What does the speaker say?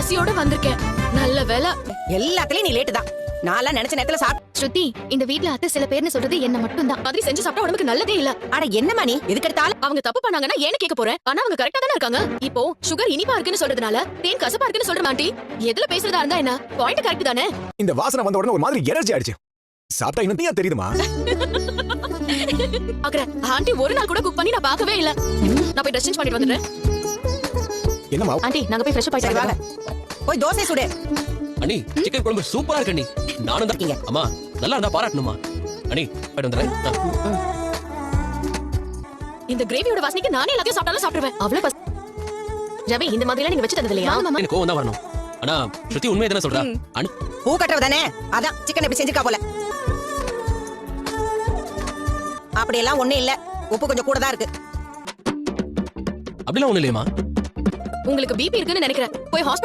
பசியோட வந்திருக்கேன். நல்ல வேலை. எல்லாத்துலயும் நீ லேட்டு தான். நான்லாம் நினைச்ச நேரத்துல ஸ்ருதி, இந்த வீட்ல அத்தை சில பேர்னு சொல்றது என்ன மட்டும் தான். மாதிரி செஞ்சு சாப்பிட்டா உடம்புக்கு நல்லதே இல்ல. அட என்னமா நீ எதுக்கு எடுத்தாலும் அவங்க தப்பு பண்ணாங்கன்னா ஏன்னு கேட்க போறேன். ஆனா அவங்க கரெக்டா தானே இருக்காங்க. இப்போ சுகர் இனிப்பா இருக்குன்னு சொல்றதுனால தேன் கசப்பா இருக்குன்னு சொல்ற மாட்டி. எதுல பேசுறதா இருந்தா என்ன? பாயிண்ட் கரெக்ட் தானே? இந்த வாசனை வந்த உடனே ஒரு மாதிரி எனர்ஜி ஆயிடுச்சு. சாப்பிட்டா இன்னும் தெரியுமா? பாக்குறேன். ஆண்டி ஒரு நாள் கூட குக் பண்ணி நான் பார்க்கவே இல்ல. நான் போய் ட்ரெஸ் சேஞ்ச் பண்ணிட்டு வந்துடுறேன். என்னமா? ஆண்டி, நாங்க போய் ஃப்ரெஷ் அப் ஆயிட்டு வாங்க. போய் தோசை சுடு. அண்ணி, சிக்கன் குழம்பு சூப்பரா இருக்கு அண்ணி. நானும் தான். அம்மா, நல்லா இருந்தா பாராட்டணுமா? அண்ணி, போயிட்டு வந்துறேன். இந்த கிரேவியோட வாசனைக்கு நானே எல்லாத்தையும் சாப்பிட்டாலும் சாப்பிடுவேன். அவ்வளவு பசி. ரவி, இந்த மாதிரி எல்லாம் நீங்க வச்சு தந்தது இல்லையா? எனக்கு கோவம் தான் வரணும். ஆனா ஸ்ருதி உண்மையை தானே சொல்றா. அண்ணி, பூ கட்டவ தானே? அதான் சிக்கன் எப்படி செஞ்சிருக்கா போல. அப்படியெல்லாம் ஒண்ணு இல்ல. உப்பு கொஞ்சம் கூட தான் இருக்கு. அப்படிலாம் ஒண்ணு இல்லையம்மா. உங்களுக்கு பிபி இருக்குன்னு நினைக்கிறேன். போய் ஹாஸ்பிடல்